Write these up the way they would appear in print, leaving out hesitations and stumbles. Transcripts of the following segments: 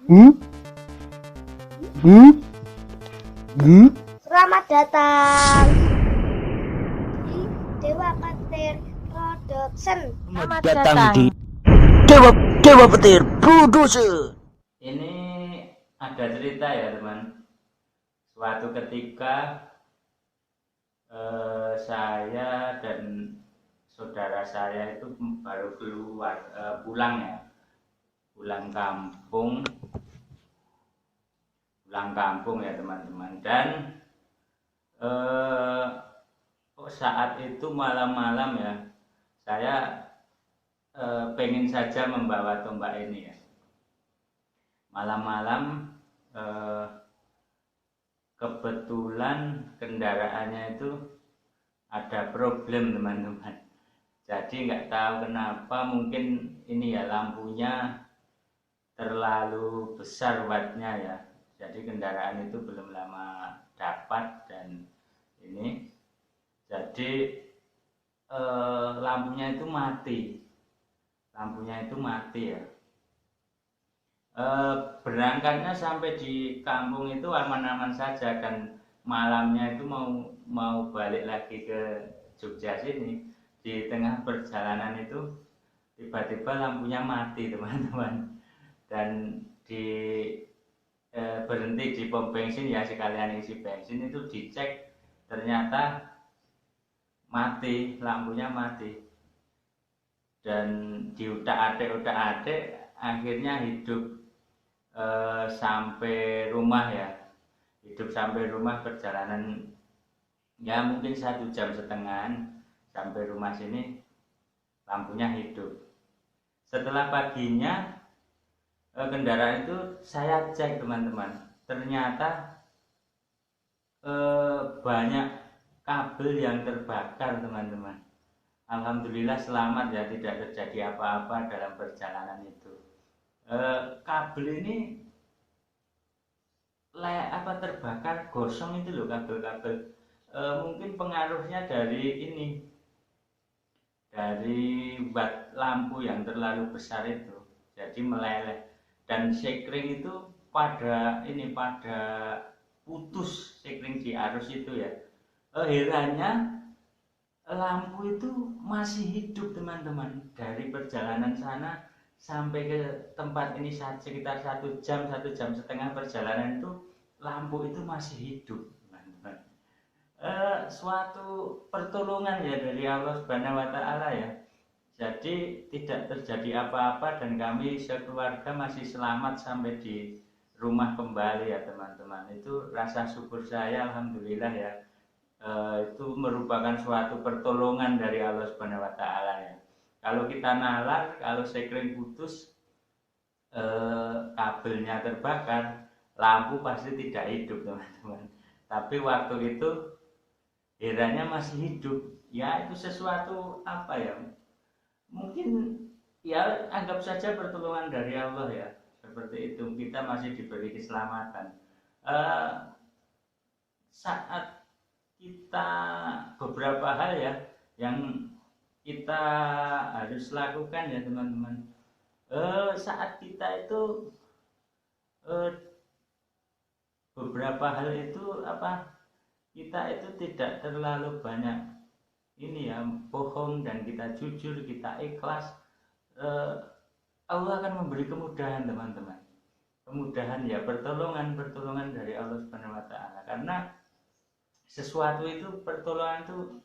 Hmm? Hmm? Hmm? Selamat datang di Dewa Petir Production. Selamat datang di Dewa Dewa Petir Production. Ini ada cerita ya teman. Suatu ketika saya dan saudara saya itu baru keluar pulang ya, pulang kampung ya teman-teman. Dan saat itu malam-malam ya, saya pengen saja membawa tombak ini ya. Malam-malam kebetulan kendaraannya itu ada problem teman-teman. Jadi nggak tahu kenapa, mungkin ini ya lampunya terlalu besar wattnya ya. Jadi kendaraan itu belum lama dapat dan ini jadi lampunya itu mati ya. Berangkatnya sampai di kampung itu aman-aman saja, kan malamnya itu mau balik lagi ke Jogja sini. Di tengah perjalanan itu tiba-tiba lampunya mati teman-teman, dan berhenti di pom bensin ya, sekalian isi bensin itu dicek, ternyata lampunya mati, dan diutak-atik akhirnya hidup sampai rumah ya. Hidup sampai rumah perjalanan ya mungkin 1,5 jam sampai rumah sini, lampunya hidup. Setelah paginya kendaraan itu saya cek teman-teman, ternyata banyak kabel yang terbakar teman-teman. Alhamdulillah selamat ya, tidak terjadi apa-apa dalam perjalanan itu. Kabel ini terbakar, gosong itu loh kabel-kabel. Mungkin pengaruhnya dari watt lampu yang terlalu besar itu, jadi meleleh, dan sekring itu pada putus, sekring di arus itu ya. Herannya lampu itu masih hidup teman-teman. Dari perjalanan sana sampai ke tempat ini sekitar 1,5 jam perjalanan itu, lampu itu masih hidup teman-teman. Suatu pertolongan ya dari Allah Subhanahu wa Ta'ala ya. Jadi tidak terjadi apa-apa dan kami sekeluarga masih selamat sampai di rumah kembali ya teman-teman. Itu rasa syukur saya, alhamdulillah ya. Itu merupakan suatu pertolongan dari Allah Subhanahu wa Ta'ala ya. Kalau kita nalar, kalau sekring putus, kabelnya terbakar, lampu pasti tidak hidup teman-teman. Tapi waktu itu herannya masih hidup ya. Itu sesuatu apa ya, mungkin ya anggap saja pertolongan dari Allah ya. Seperti itu, kita masih diberi keselamatan. Saat kita beberapa hal ya yang kita harus lakukan ya teman-teman. Saat kita itu beberapa hal itu kita itu tidak terlalu banyak ini ya, bohong, dan kita jujur, kita ikhlas, Allah akan memberi kemudahan teman-teman. Kemudahan ya, pertolongan dari Allah Subhanahu wa Ta'ala. Karena sesuatu itu, pertolongan itu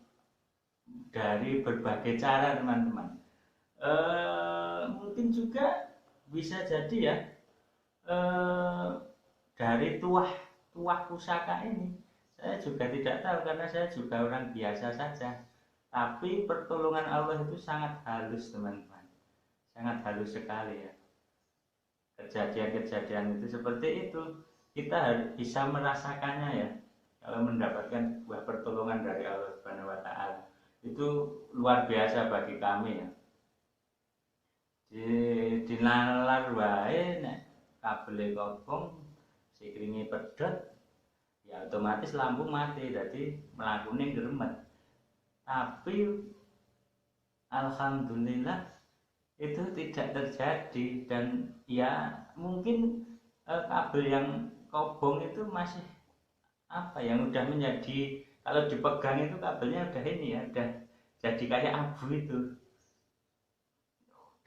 dari berbagai cara teman-teman. Mungkin juga bisa jadi ya dari tuah pusaka ini. Saya juga tidak tahu karena saya juga orang biasa saja. Tapi pertolongan Allah itu sangat halus teman-teman, sangat halus sekali ya. Kejadian-kejadian itu seperti itu, kita harus bisa merasakannya ya. Kalau mendapatkan sebuah pertolongan dari Allah Subhanahu wa Ta'ala, itu luar biasa bagi kami ya. Di nalar wae nek kabel kobong, sikringe pedhot, ya otomatis lampu mati, jadi mlakune gremet. Tapi alhamdulillah itu tidak terjadi, dan ya mungkin kabel yang kobong itu masih apa yang udah menjadi, kalau dipegang itu kabelnya udah ini ya, udah jadi kayak abu itu.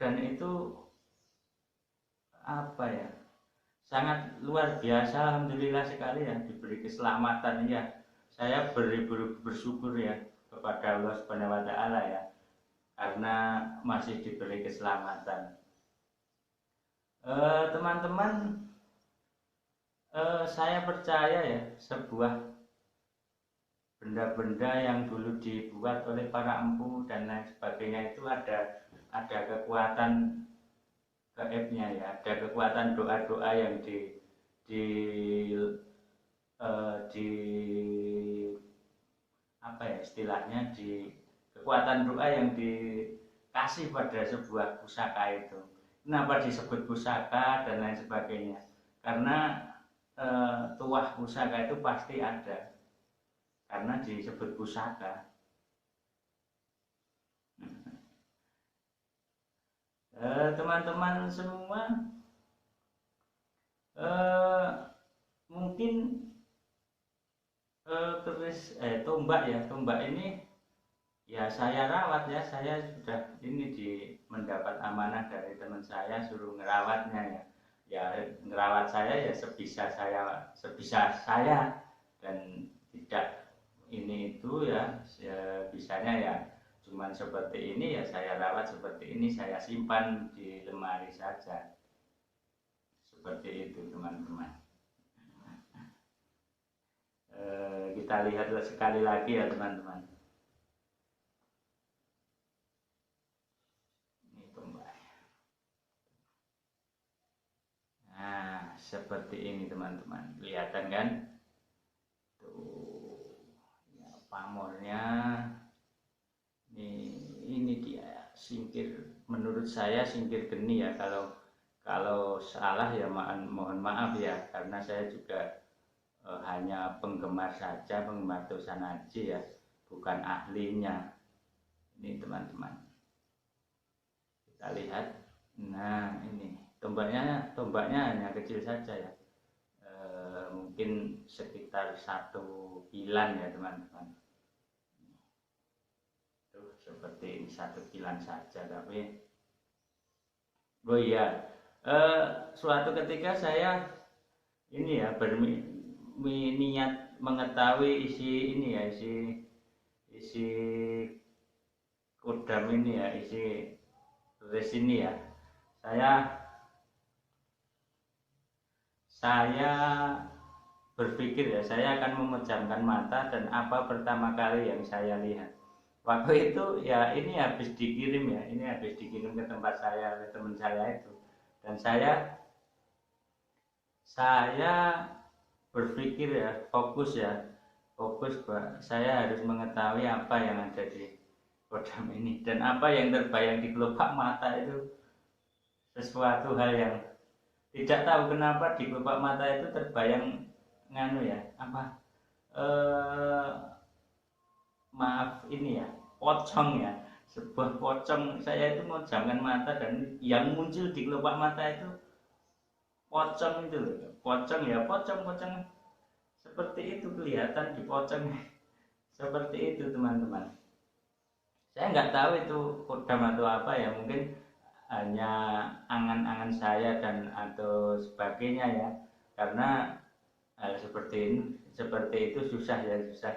Dan itu apa ya, sangat luar biasa, alhamdulillah sekali ya, diberi keselamatan ya. Saya beribu bersyukur ya kepada Allah Subhanahu wa taala ya, karena masih diberi keselamatan. Teman-teman, saya percaya ya, sebuah benda-benda yang dulu dibuat oleh para empu dan lain sebagainya itu ada kekuatan gaibnya ya, ada kekuatan doa-doa yang di apa ya istilahnya, di kekuatan doa yang dikasih pada sebuah pusaka itu. Kenapa disebut pusaka dan lain sebagainya? Karena tuah pusaka itu pasti ada, karena disebut pusaka. Teman-teman semua, mungkin tombak ya, tombak ini ya saya rawat ya, saya sudah ini mendapat amanah dari teman saya, suruh ngerawatnya ya. Ya ngerawat saya ya sebisa saya dan tidak ini itu ya, bisanya ya cuman seperti ini ya, saya rawat seperti ini, saya simpan di lemari saja, seperti itu teman-teman. Kita lihat sekali lagi ya teman-teman. Ini tombak. Nah seperti ini teman-teman, kelihatan kan tuh ya, pamornya. Ini dia singkir, menurut saya singkir geni ya, kalau salah ya mohon maaf ya, karena saya juga hanya penggemar saja, penggemar Tosan Aji ya, bukan ahlinya. Ini teman-teman, kita lihat. Nah ini tombaknya hanya kecil saja ya, mungkin sekitar 1 kilan ya teman-teman. Seperti ini 1 kilan saja, tapi oh iya, suatu ketika saya ini ya berniat mengetahui isi ini ya, isi kodam ini ya, isi keris ini ya, saya berpikir ya, saya akan memejamkan mata, dan apa pertama kali yang saya lihat waktu itu ya, ini habis dikirim ke tempat saya oleh teman saya itu, dan saya berpikir ya, fokus Pak, saya harus mengetahui apa yang ada di kodam ini, dan apa yang terbayang di kelopak mata itu sesuatu hal yang tidak tahu kenapa di kelopak mata itu terbayang maaf ini ya, pocong ya, sebuah pocong. Saya itu memejamkan mata dan yang muncul di kelopak mata itu pocong itu loh, pocong seperti itu, kelihatan di pocong seperti itu teman-teman. Saya nggak tahu itu kodam atau apa ya, mungkin hanya angan-angan saya dan atau sebagainya ya, karena hal seperti itu susah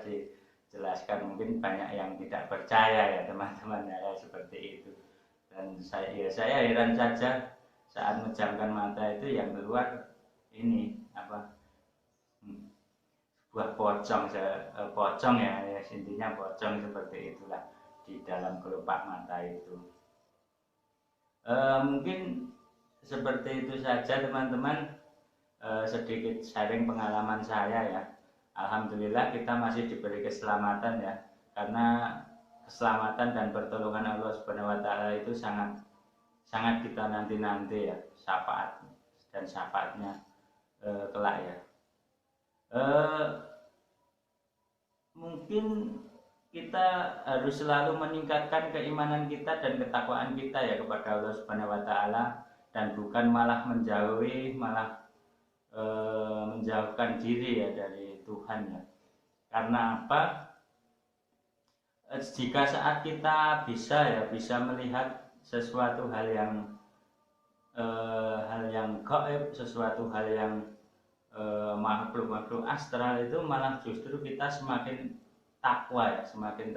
dijelaskan, mungkin banyak yang tidak percaya ya teman-teman ya, seperti itu. Dan saya heran saja saat menjamkan mata itu yang keluar ini sebuah pocong ya, intinya pocong seperti itulah di dalam kelopak mata itu. Mungkin seperti itu saja teman-teman, sedikit sharing pengalaman saya ya. Alhamdulillah kita masih diberi keselamatan ya, karena keselamatan dan pertolongan Allah Subhanahu wa taala itu sangat kita nanti ya, syafaatnya kelak ya. Mungkin kita harus selalu meningkatkan keimanan kita dan ketakwaan kita ya kepada Allah Subhanahu wa taala, dan bukan malah menjauhi, malah menjauhkan diri ya dari Tuhan ya. Karena apa? Jika saat kita bisa melihat sesuatu hal yang gaib, sesuatu hal yang makhluk-makhluk astral, itu malah justru kita semakin takwa ya, semakin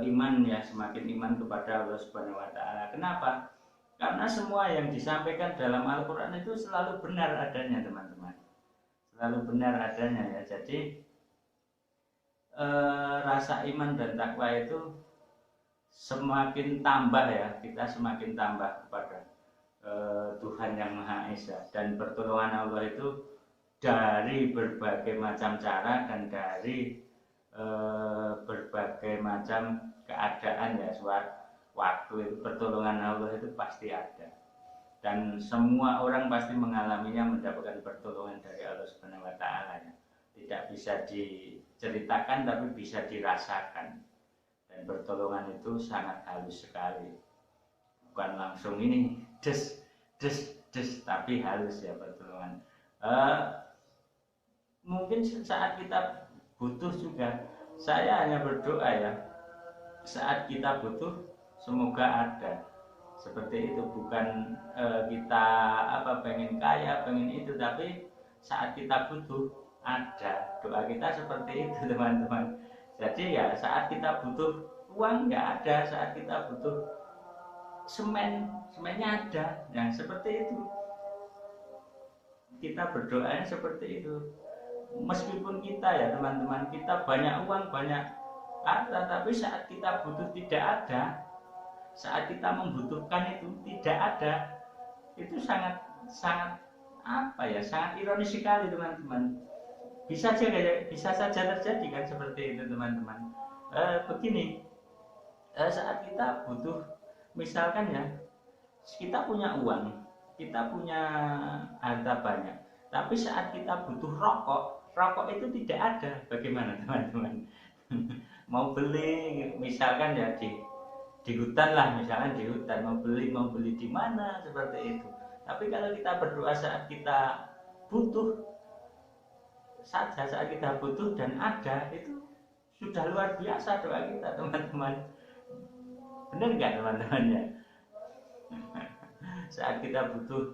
iman ya, semakin iman kepada Allah Subhanahu wa taala. Kenapa? Karena semua yang disampaikan dalam Al-Qur'an itu selalu benar adanya, teman-teman. Selalu benar adanya ya. Jadi rasa iman dan takwa itu semakin tambah ya, kita semakin tambah kepada Tuhan yang Maha Esa, dan pertolongan Allah itu dari berbagai macam cara dan dari berbagai macam keadaan ya. Waktu itu pertolongan Allah itu pasti ada, dan semua orang pasti mengalaminya, mendapatkan pertolongan dari Allah Subhanahu wa taala ya. Tidak bisa diceritakan tapi bisa dirasakan, dan pertolongan itu sangat halus sekali, bukan langsung ini des tapi halus ya pertolongan. Mungkin saat kita butuh juga, saya hanya berdoa ya, saat kita butuh semoga ada. Seperti itu, bukan kita pengen kaya, pengen itu, tapi saat kita butuh ada. Doa kita seperti itu, teman-teman. Jadi ya, saat kita butuh uang nggak ada, saat kita butuh semennya ada. Nah seperti itu, kita berdoanya seperti itu. Meskipun kita ya teman-teman, kita banyak uang, banyak harta, tapi saat kita butuh tidak ada, saat kita membutuhkan itu tidak ada. Itu sangat sangat ironis sekali, teman-teman. Bisa saja terjadi kan seperti itu, teman-teman. Begini, saat kita butuh, misalkan ya, kita punya uang, kita punya harta banyak, tapi saat kita butuh rokok itu tidak ada. Bagaimana, teman-teman? Mau beli, misalkan ya di hutan lah, misalkan di hutan mau beli di mana, seperti itu. Tapi kalau kita berdoa saat kita butuh saja, saat kita butuh dan ada, itu sudah luar biasa doa kita, teman-teman. Benar nggak, teman-teman ya? Saat kita butuh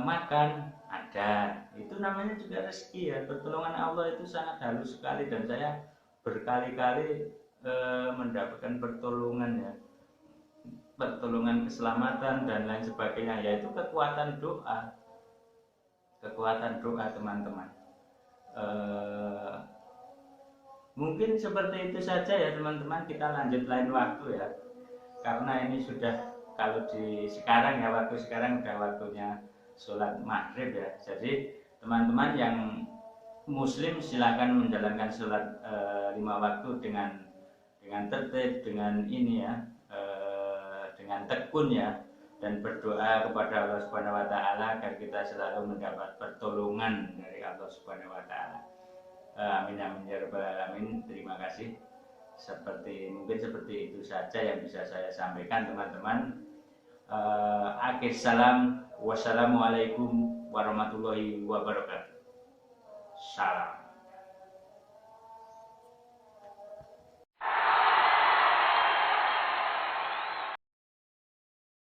makan ada, itu namanya juga rezeki ya. Pertolongan Allah itu sangat halus sekali, dan saya berkali-kali mendapatkan pertolongan ya, pertolongan keselamatan dan lain sebagainya, yaitu kekuatan doa teman-teman. Mungkin seperti itu saja ya teman-teman, kita lanjut lain waktu ya, karena ini sudah, kalau di sekarang ya, waktu sekarang udah waktunya sholat maghrib ya. Jadi teman-teman yang muslim silakan menjalankan sholat 5 waktu dengan tertib, dengan ini ya, dengan tekun ya, dan berdoa kepada Allah Subhanahu wa taala agar kita selalu mendapat pertolongan dari Allah Subhanahu wa taala. Amin amin ya rabbal alamin. Terima kasih. Mungkin seperti itu saja yang bisa saya sampaikan, teman-teman. Akhir salam, wassalamualaikum warahmatullahi wabarakatuh. Salam.